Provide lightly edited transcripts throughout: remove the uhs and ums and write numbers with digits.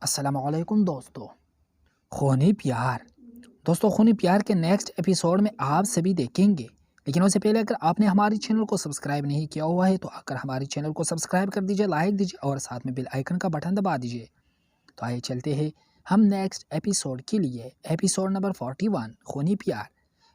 السلام علیکم خونی پیار خونی پیار کے نیکسٹ ایپیسوڈ میں آپ سبھی دیکھیں گے، لیکن اس سے پہلے اگر آپ نے ہماری چینل کو سبسکرائب نہیں کیا ہوا ہے تو آ کر ہماری چینل کو سبسکرائب کر دیجئے، لائک دیجئے اور ساتھ میں بیل آئیکن کا بٹن دبا دیجئے۔ تو آئے چلتے ہیں ہم نیکسٹ ایپیسوڈ کے لیے، ایپیسوڈ نمبر 41 خونی پیار۔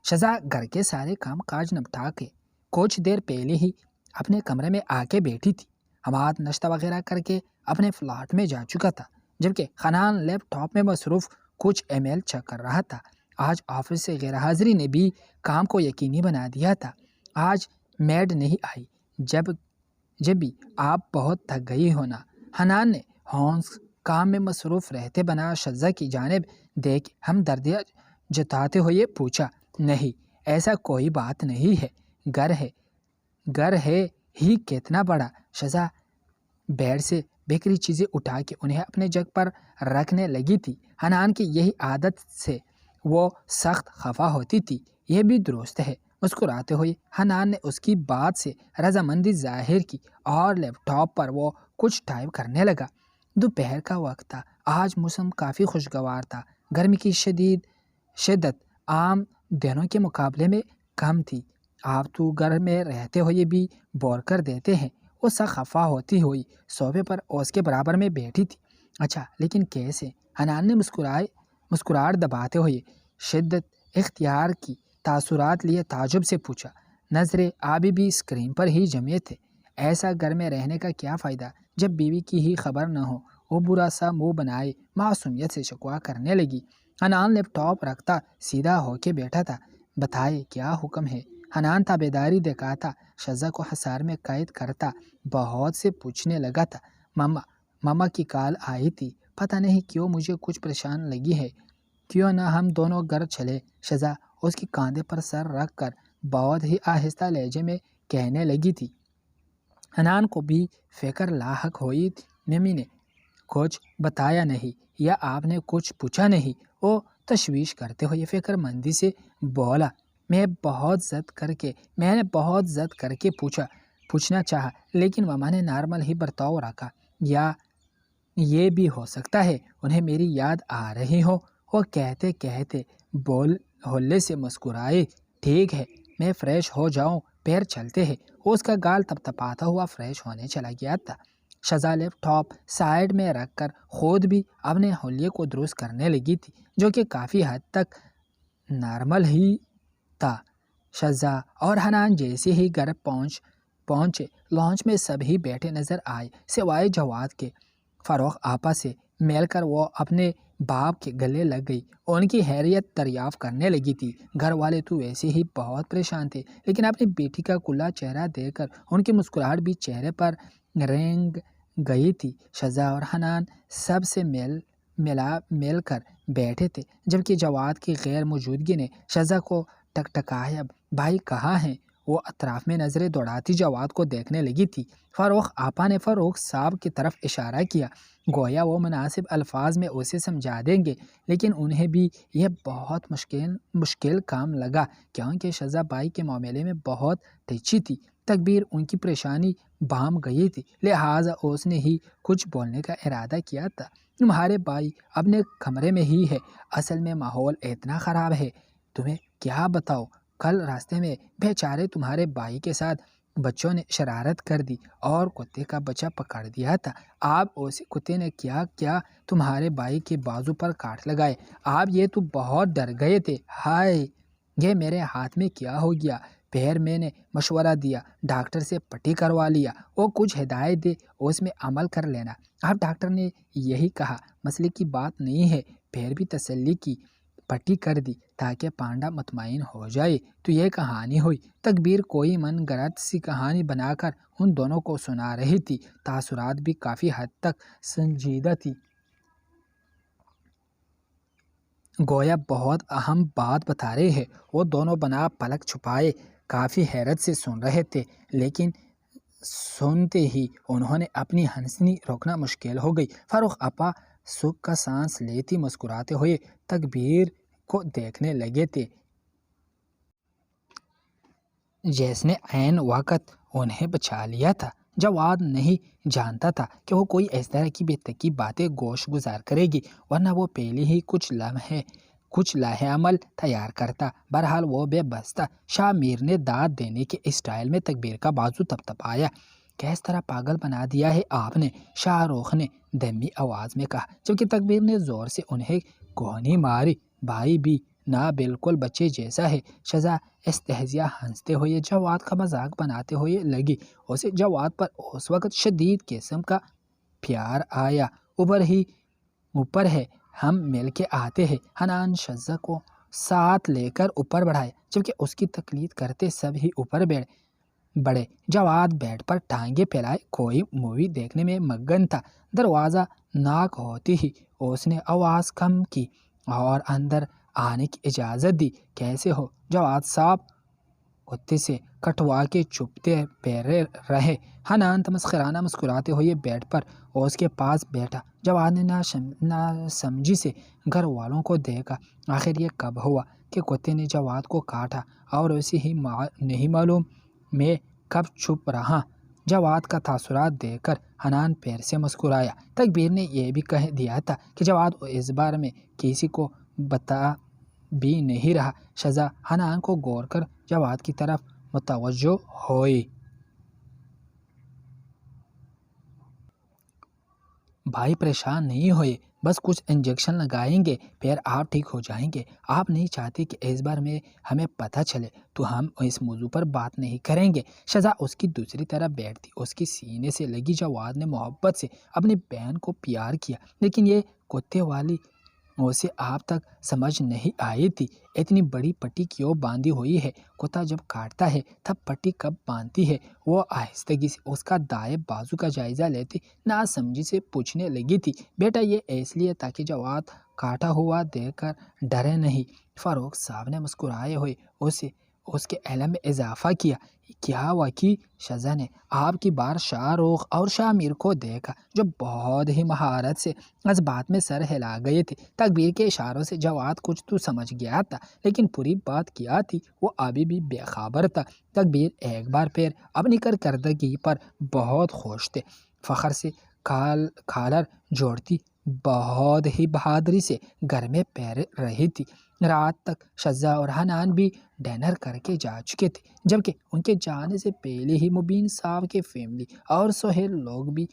شزا گھر کے سارے کام کاج نپٹا کے کچھ دیر پہلے ہی اپنے کمرے میں آ کے بیٹھی تھی۔ حماد ناشتہ وغیرہ کر کے اپنے فلیٹ میں جا چکا تھا، جبکہ حنان لیپ ٹاپ میں مصروف کچھ ای میل چیک کر رہا تھا۔ آج آفس سے غیر حاضری نے بھی کام کو یقینی بنا دیا تھا۔ آج میڈ نہیں آئی، جب بھی آپ بہت تھک گئی ہونا۔ حنان نے ہونس کام میں مصروف رہتے بنا شزا کی جانب دیکھ ہمدردی جتاتے ہوئے پوچھا، نہیں ایسا کوئی بات نہیں ہے، گھر ہے ہی کتنا بڑا۔ شزا بیڈ سے بکھری چیزیں اٹھا کے انہیں اپنے جگ پر رکھنے لگی تھی۔ حنان کی یہی عادت سے وہ سخت خفا ہوتی تھی، یہ بھی درست ہے۔ مسکراتے ہوئے حنان نے اس کی بات سے رضامندی ظاہر کی اور لیپ ٹاپ پر وہ کچھ ٹائپ کرنے لگا۔ دوپہر کا وقت تھا، آج موسم کافی خوشگوار تھا، گرمی کی شدت عام دنوں کے مقابلے میں کم تھی۔ آپ تو گھر میں رہتے ہوئے بھی بور کر دیتے ہیں، وہ سخت خفا ہوتی ہوئی صوفے پر اس کے برابر میں بیٹھی تھی۔ اچھا لیکن کیسے؟ حنان نے مسکراہٹ دباتے ہوئے شدت اختیار کی تاثرات لیے تعجب سے پوچھا۔ نظریں ابھی بھی اسکرین پر ہی جمے تھے۔ ایسا گھر میں رہنے کا کیا فائدہ جب بیوی کی ہی خبر نہ ہو؟ وہ برا سا منہ بنائے معصومیت سے شکوہ کرنے لگی۔ حنان لیپ ٹاپ رکھتا سیدھا ہو کے بیٹھا تھا۔ بتائے کیا حکم ہے؟ حنان تابیداری دکھاتا شزا کو حصار میں قید کرتا بہت سے پوچھنے لگا تھا۔ ماما کی کال آئی تھی، پتہ نہیں کیوں مجھے کچھ پریشان لگی ہے، کیوں نہ ہم دونوں گھر چلے؟ شزا اس کی کاندھے پر سر رکھ کر بہت ہی آہستہ لہجے میں کہنے لگی تھی۔ حنان کو بھی فکر لاحق ہوئی تھی، ممی نے کچھ بتایا نہیں یا آپ نے کچھ پوچھا نہیں؟ وہ تشویش کرتے ہوئے فکر مندی سے بولا، میں نے بہت ضد کر کے پوچھنا چاہا، لیکن ماما نے نارمل ہی برتاؤ رکھا، یا یہ بھی ہو سکتا ہے انہیں میری یاد آ رہی ہو۔ وہ کہتے کہتے ہولے سے مسکرائے، ٹھیک ہے میں فریش ہو جاؤں، پھر چلتے ہیں۔ اس کا گال تپتپاتا ہوا فریش ہونے چلا گیا تھا۔ شزا لیپ ٹاپ سائیڈ میں رکھ کر خود بھی اپنے حلیے کو درست کرنے لگی تھی، جو کہ کافی حد تک نارمل ہی تھا۔ شزا اور حنان جیسے ہی گھر پہنچے لانچ میں سبھی بیٹھے نظر آئے سوائے جواد کے۔ فروخ آپا سے مل کر وہ اپنے باپ کے گلے لگ گئی، ان کی خیریت دریافت کرنے لگی تھی۔ گھر والے تو ویسے ہی بہت پریشان تھے، لیکن اپنی بیٹی کا کھلا چہرہ دیکھ کر ان کی مسکراہٹ بھی چہرے پر رنگ گئی تھی۔ شزا اور حنان سب سے مل کر بیٹھے تھے، جبکہ جواد کی غیر موجودگی نے شزا کو ٹکٹکایا۔ بھائی کہاں ہیں؟ وہ اطراف میں نظریں دوڑاتی جواد کو دیکھنے لگی تھی۔ فروخ آپا نے فروخ صاحب کی طرف اشارہ کیا، گویا وہ مناسب الفاظ میں اسے سمجھا دیں گے، لیکن انہیں بھی یہ بہت مشکل کام لگا، کیونکہ شزا بائی کے معاملے میں بہت ٹچی تھی۔ تکبیر ان کی پریشانی بام گئی تھی، لہٰذا اس نے ہی کچھ بولنے کا ارادہ کیا تھا۔ تمہارے بھائی اپنے کمرے میں ہی ہے، اصل میں ماحول اتنا خراب ہے، تمہیں کیا بتاؤ، کل راستے میں بیچارے تمہارے بھائی کے ساتھ بچوں نے شرارت کر دی اور کتے کا بچہ پکڑ دیا تھا۔ آپ اسی کتے نے کیا تمہارے بھائی کے بازو پر کاٹ لگائے، آپ یہ تو بہت ڈر گئے تھے۔ ہائے یہ میرے ہاتھ میں کیا ہو گیا؟ پھر میں نے مشورہ دیا، ڈاکٹر سے پٹی کروا لیا، وہ کچھ ہدایت دے اس میں عمل کر لینا۔ اب ڈاکٹر نے یہی کہا مسئلے کی بات نہیں ہے، پھر بھی تسلی کی، پٹی کر دی تاکہ پانڈا مطمئن ہو جائے۔ تو یہ کہانی ہوئی۔ تکبیر کوئی من گھڑت سی کہانی بنا کر ان دونوں کو سنا رہی تھی، تاثرات بھی کافی حد تک سنجیدہ تھی، گویا بہت اہم بات بتا رہے ہیں۔ وہ دونوں بنا پلک چھپائے کافی حیرت سے سن رہے تھے، لیکن سنتے ہی انہوں نے اپنی ہنسنی روکنا مشکل ہو گئی۔ فروخ آپا سکھ کا سانس لیتی مسکراتے ہوئے تکبیر کو دیکھنے لگے تھے، جس نے عین وقت انہیں بچا لیا تھا۔ جواد نہیں جانتا تھا کہ وہ کوئی اس طرح کی بے تکی باتیں گوش گزار کرے گی، ورنہ وہ پہلے ہی کچھ لاہے عمل تیار کرتا۔ بہرحال وہ بے بس تھا۔ شاہ میر نے داد دینے کے اسٹائل میں تکبیر کا بازو تھپتھپایا۔ کس طرح پاگل بنا دیا ہے آپ نے، شاہ رخ نے دمی آواز میں کہا، جبکہ تکبیر نے زور سے انہیں کوہنی ماری۔ بھائی بھی نہ بالکل بچے جیسا ہے۔ شزا استہزا ہنستے ہوئے جواد کا مذاق بناتے ہوئے لگی۔ اسے جواد پر اس وقت شدید قسم کا پیار آیا۔ اوپر ہے، ہم مل کے آتے ہیں۔ حنان شزا کو ساتھ لے کر اوپر بڑھایا، جبکہ اس کی تقلید کرتے سب ہی اوپر بڑھے۔ جواد بیڈ پر ٹانگیں پھیلائے کوئی مووی دیکھنے میں مگن تھا۔ دروازہ ناک ہوتی ہی اس نے آواز کم کی اور اندر آنے کی اجازت دی۔ کیسے ہو؟ جواد صاحب کتے سے کٹوا کے چپتے پیرے رہے۔ حنان تمسخرانہ مسکراتے ہوئے بیڈ پر اس کے پاس بیٹھا۔ جواد نے نہ سمجھی سے گھر والوں کو دیکھا۔ آخر یہ کب ہوا کہ کتے نے جواد کو کاٹا اور اسے ہی نہیں معلوم میں کب چھپ رہا؟ جواد کا تاثرات دیکھ کر حنان پیر سے مسکرایا۔ تکبیر نے یہ بھی کہہ دیا تھا کہ جواد اس بارے میں کسی کو بتا بھی نہیں رہا۔ شزا حنان کو غور کر جواد کی طرف متوجہ ہوئی۔ بھائی پریشان نہیں ہوئے، بس کچھ انجیکشن لگائیں گے، پھر آپ ٹھیک ہو جائیں گے۔ آپ نہیں چاہتے کہ اس بار میں ہمیں پتہ چلے تو ہم اس موضوع پر بات نہیں کریں گے۔ شزا اس کی دوسری طرف بیٹھتی اس کی سینے سے لگی۔ جواد نے محبت سے اپنی بہن کو پیار کیا، لیکن یہ کتے والی اسے آپ تک سمجھ نہیں آئی تھی۔ اتنی بڑی پٹی کیوں باندھی ہوئی ہے؟ کتا جب کاٹتا ہے تب پٹی کب باندھتی ہے؟ وہ آہستگی سے اس کا دائیں بازو کا جائزہ لیتی ناسمجھی سے پوچھنے لگی تھی۔ بیٹا یہ اس لیے تاکہ جواد کاٹا ہوا دیکھ کر ڈرے نہیں۔ فاروق صاحب نے مسکرائے ہوئے اس کے علم میں اضافہ کیا۔ کیا واقعی؟ شزا نے آپ کی بار شاہ رخ اور شاہ میر کو دیکھا جو بہت ہی مہارت سے اس بات میں سر ہلا گئے تھے۔ تکبیر کے اشاروں سے جواد کچھ تو سمجھ گیا تھا، لیکن پوری بات کیا تھی وہ ابھی بھی بے خبر تھا۔ تکبیر ایک بار پھر اپنی کارکردگی پر بہت خوش تھے۔ فخر سے کالر جوڑتی بہت ہی بہادری سے گھر میں پیر رہی تھی۔ رات تک شزا اور حنان بھی ڈنر کر کے جا چکے تھے، جبکہ ان کے جانے سے پہلے ہی مبین صاحب کے فیملی اور سہیل لوگ بھی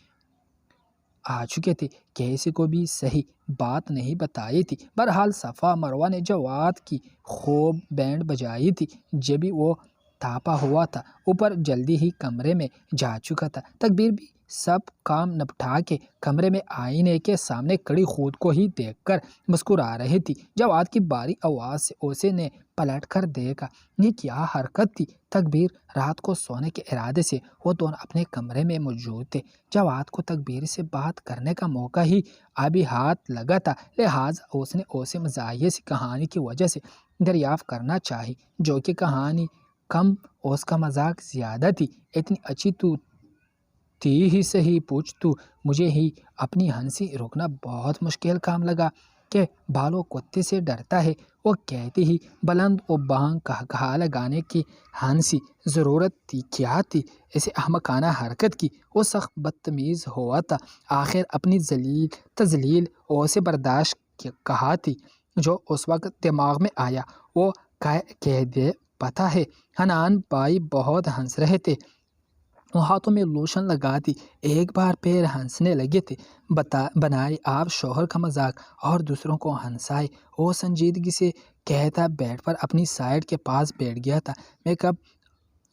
آ چکے تھے۔ کسی کو بھی صحیح بات نہیں بتائی تھی۔ بہرحال صفا مروہ نے جواد کی خوب بینڈ بجائی تھی۔ جبھی وہ تاپا ہوا تھا اوپر جلدی ہی کمرے میں جا چکا تھا۔ تکبیر بھی سب کام نپٹا کے کمرے میں آئینے کے سامنے کھڑی خود کو ہی دیکھ کر مسکرا رہی تھی۔ جواد کی باری آواز سے اسے نے پلٹ کر دیکھا۔ یہ کیا حرکت تھی؟ تکبیر رات کو سونے کے ارادے سے وہ دونوں اپنے کمرے میں موجود تھے۔ جواد کو تکبیر سے بات کرنے کا موقع ہی ابھی ہاتھ لگا تھا، لہٰذا اس نے اسے مزاحیے سے کہانی کی وجہ سے دریافت کرنا چاہی، جو کہ کہانی کم اس کا مذاق زیادہ تھی۔ اتنی اچھی تو تھی ہی صحیح، پوچھ تو مجھے ہی اپنی ہنسی روکنا بہت مشکل کام لگا کہ بالو کتے سے ڈرتا ہے۔ وہ کہتی ہی بلند و بانگ کہا لگانے کی ہنسی۔ ضرورت تھی کیا تھی اسے احمقانہ حرکت کی؟ وہ سخت بدتمیز ہوا تھا۔ آخر اپنی تذلیل اسے برداشت کہا تھی جو اس وقت دماغ میں آیا وہ کہہ دے۔ پتہ ہے حنان بھائی بہت ہنس رہے تھے، وہ ہاتھوں میں لوشن لگاتی ایک بار پھر ہنسنے لگے تھے۔ بنائے آپ شوہر کا مذاق اور دوسروں کو ہنسائے، وہ سنجیدگی سے کہتا بیڈ پر اپنی سائیڈ کے پاس بیٹھ گیا تھا۔ میں کب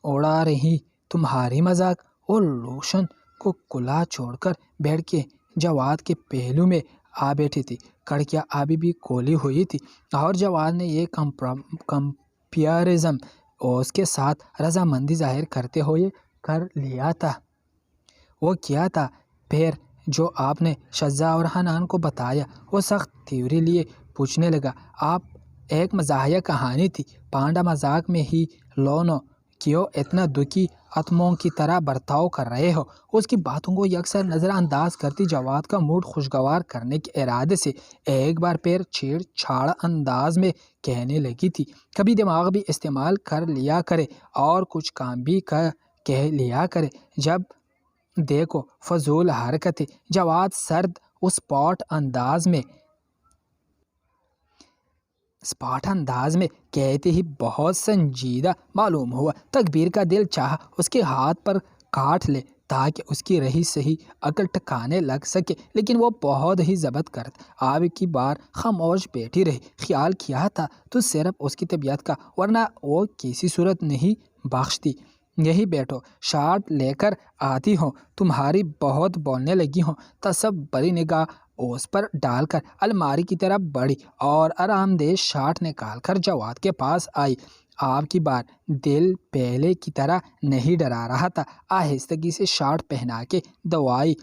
اڑا رہی تمہاری مذاق؟ وہ لوشن کو کلا چھوڑ کر بیٹھ کے جواد کے پہلو میں آ بیٹھی تھی۔ کڑکیاں ابھی بھی کھولی ہوئی تھی اور جواد نے یہ کمپیرزم اس کے ساتھ رضامندی ظاہر کرتے ہوئے کر لیا تھا۔ وہ کیا تھا پھر جو آپ نے شزا اور حنان کو بتایا؟ وہ سخت تیوری لیے پوچھنے لگا۔ آپ ایک مزاحیہ کہانی تھی، پانڈا مذاق میں ہی لونو کیوں اتنا دکھی اتموں کی طرح برتاؤ کر رہے ہو؟ اس کی باتوں کو یکسر نظر انداز کرتی جواد کا موڈ خوشگوار کرنے کے ارادے سے ایک بار پھر چھیڑ چھاڑ انداز میں کہنے لگی تھی۔ کبھی دماغ بھی استعمال کر لیا کرے اور کچھ کام بھی کہہ لیا کرے۔ جب دیکھو فضول حرکتیں، جواد سرد اسپاٹ انداز میں کہتے ہی بہت سنجیدہ معلوم ہوا۔ تکبیر کا دل چاہا اس کے ہاتھ پر کاٹ لے تاکہ اس کی رہی صحیح عقل ٹھکانے لگ سکے، لیکن وہ بہت ہی ضبط کرد آپ کی بار خاموش بیٹھی رہی۔ خیال کیا تھا تو صرف اس کی طبیعت کا، ورنہ وہ کسی صورت نہیں بخشتی۔ یہی بیٹھو، شارٹ لے کر آتی ہوں، تمہاری بہت بولنے لگی ہوں۔ تصوری نگاہ اس پر ڈال کر الماری کی طرف بڑھی اور آرام دہ شارٹ نکال کر جواد کے پاس آئی۔ آپ کی بار دل پہلے کی طرح نہیں ڈرا رہا تھا۔ آہستگی سے شارٹ پہنا کے دوائی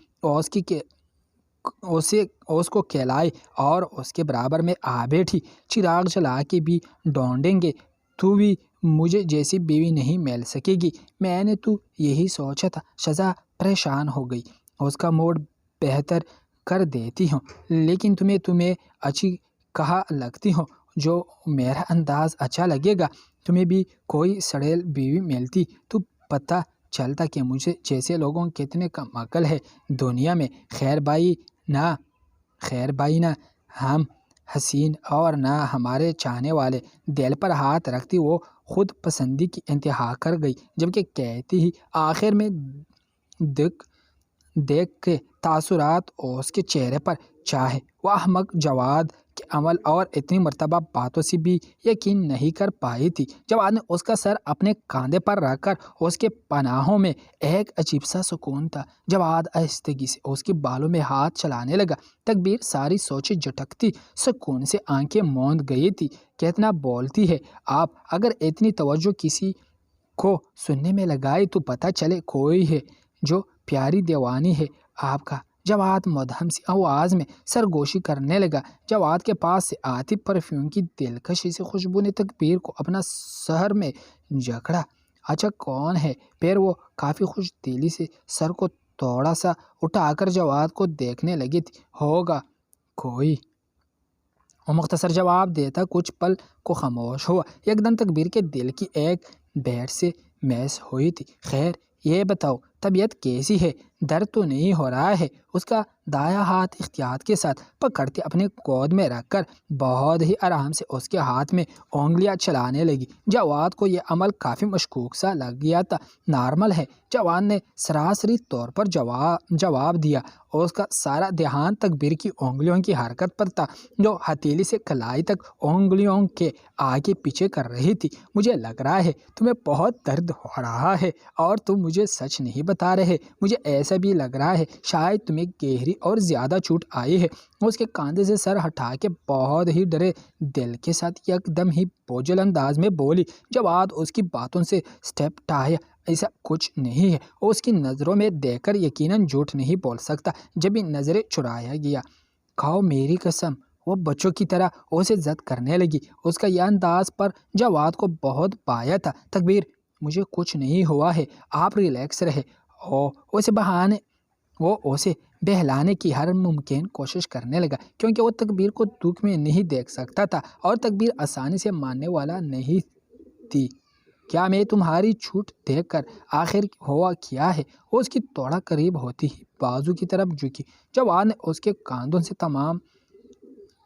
اس کو کھلائی اور اس کے برابر میں آ بیٹھی۔ چراغ جلا کے بھی ڈھونڈیں گے تو بھی مجھے جیسی بیوی نہیں مل سکے گی۔ میں نے تو یہی سوچا تھا۔ شذا پریشان ہو گئی۔ اس کا موڈ بہتر کر دیتی ہوں، لیکن تمہیں اچھی کہا لگتی ہوں۔ جو میرا انداز اچھا لگے گا، تمہیں بھی کوئی سڑیل بیوی ملتی تو پتہ چلتا کہ مجھے جیسے لوگوں کتنے کم عقل ہے دنیا میں۔ خیر بھائی نہ ہم حسین اور نہ ہمارے چاہنے والے۔ دل پر ہاتھ رکھتی وہ خود پسندی کی انتہا کر گئی، جبکہ کہتی ہی آخر میں دیکھ کے تاثرات اس کے چہرے پر چاہے وہ احمق جواد کے عمل اور اتنی مرتبہ باتوں سے بھی یقین نہیں کر پائی تھی۔ جواد نے اس کا سر اپنے کاندھے پر رکھ کر اس کے پناہوں میں ایک عجیب سا سکون تھا۔ جواد آہستگی سے اس کے بالوں میں ہاتھ چلانے لگا۔ تکبیر ساری سوچیں جھٹکتی سکون سے آنکھیں موند گئی تھی۔ کتنا بولتی ہے آپ، اگر اتنی توجہ کسی کو سننے میں لگائی تو پتہ چلے کوئی ہے جو پیاری دیوانی ہے آپ کا۔ جواد مدھم سی آواز میں سرگوشی کرنے لگا۔ جواد کے پاس سے آتی پرفیوم کی دلکش سی خوشبو نے تکبیر کو اپنا سحر میں جکڑا۔ اچھا کون ہے؟ پھر وہ کافی خوش دلی سے سر کو تھوڑا سا اٹھا کر جواد کو دیکھنے لگی تھی۔ ہوگا کوئی، وہ مختصر جواب دیتا کچھ پل کو خاموش ہوا۔ یکدم تکبیر کے دل کی ایک بیٹ سے میس ہوئی تھی۔ خیر یہ بتاؤ طبیعت کیسی ہے؟ درد تو نہیں ہو رہا ہے؟ اس کا دایاں ہاتھ احتیاط کے ساتھ پکڑتے اپنے گود میں رکھ کر بہت ہی آرام سے اس کے ہاتھ میں انگلیاں چلانے لگی۔ جواد کو یہ عمل کافی مشکوک سا لگ گیا تھا۔ نارمل ہے، جواد نے سراسری طور پر جواب دیا۔ اس کا سارا دھیان تکبیر کی انگلیوں کی حرکت پر تھا، جو ہتھیلی سے کلائی تک انگلیوں کے آگے پیچھے کر رہی تھی۔ مجھے لگ رہا ہے تمہیں بہت درد ہو رہا ہے اور تم مجھے سچ نہیں بتا رہے۔ مجھے ایسا بھی لگ رہا ہے شاید تمہیں گہری اور زیادہ چوٹ آئی ہے۔ اس کے کاندھے سے سر ہٹا کے بہت ہی ڈرے دل کے ساتھ یکدم ہی بوجھل انداز میں بولی۔ جواد اس کی باتوں سے سٹیپ ٹایا۔ ایسا کچھ نہیں ہے۔ اس کی نظروں میں دیکھ کر یقیناً جھوٹ نہیں بول سکتا جب بھی نظریں چرایا گیا۔ کھاؤ میری قسم، وہ بچوں کی طرح اسے ضد کرنے لگی۔ اس کا یہ انداز پر جواد کو بہت بھایا تھا۔ تکبیر مجھے کچھ نہیں ہوا ہے، آپ ریلیکس رہے۔ وہ اسے بہلانے کی ہر ممکن کوشش کرنے لگا، کیونکہ وہ تکبیر کو دکھ میں نہیں دیکھ سکتا تھا اور تکبیر آسانی سے ماننے والا نہیں تھی۔ کیا میں تمہاری چھوٹ دیکھ کر آخر ہوا کیا ہے؟ اس کی تھوڑا قریب ہوتی ہی بازو کی طرف جھکی۔ جواد نے اس کے کاندھوں سے تمام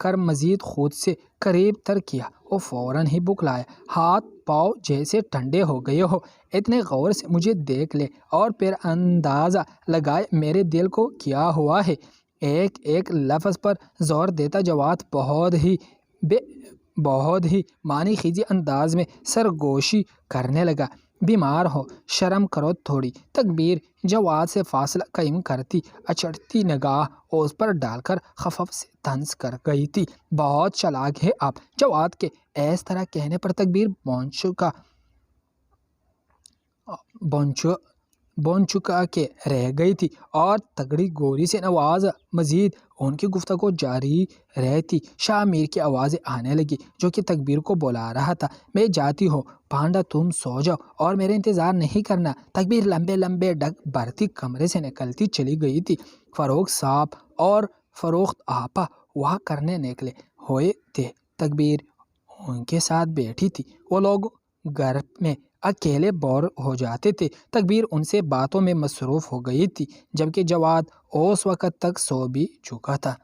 کر مزید خود سے قریب تر کیا۔ وہ فوراً ہی بکلایا، ہاتھ پاؤں جیسے ٹھنڈے ہو گئے ہو، اتنے غور سے مجھے دیکھ لے اور پھر اندازہ لگائے میرے دل کو کیا ہوا ہے۔ ایک ایک لفظ پر زور دیتا جواد بہت ہی معنی خیز انداز میں سرگوشی کرنے لگا۔ بیمار ہو، شرم کرو تھوڑی۔ تکبیر جواد سے فاصلہ قائم کرتی اچھڑتی نگاہ اس پر ڈال کر خفف سے طنز کر گئی تھی۔ بہت چالاک ہے آپ۔ جواد کے اس طرح کہنے پر تکبیر بون چکا کے رہ گئی تھی اور تگڑی گوری سے نوازا۔ مزید ان کی گفتگو جاری رہتی۔ شاہ میر کی آوازیں آنے لگی جو کہ تکبیر کو بلا رہا تھا۔ میں جاتی ہوں پانڈا، تم سو جاؤ اور میرا انتظار نہیں کرنا۔ تکبیر لمبے لمبے ڈگ بھرتی کمرے سے نکلتی چلی گئی تھی۔ فروخت صاحب اور فروخت آپا وہاں کرنے نکلے ہوئے تھے۔ تکبیر ان کے ساتھ بیٹھی تھی۔ وہ لوگ گھر میں اکیلے بور ہو جاتے تھے۔ تکبیر ان سے باتوں میں مصروف ہو گئی تھی، جبکہ جواد اس وقت تک سو بھی چکا تھا۔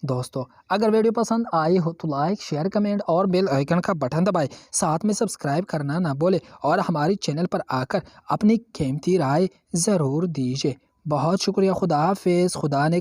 دوستو اگر ویڈیو پسند آئی ہو تو لائک، شیئر، کمنٹ اور بیل آئیکن کا بٹن دبائیں، ساتھ میں سبسکرائب کرنا نہ بھولیں اور ہماری چینل پر آ کر اپنی قیمتی رائے ضرور دیجیے۔ بہت شکریہ۔ خدا حافظ۔ خدا نے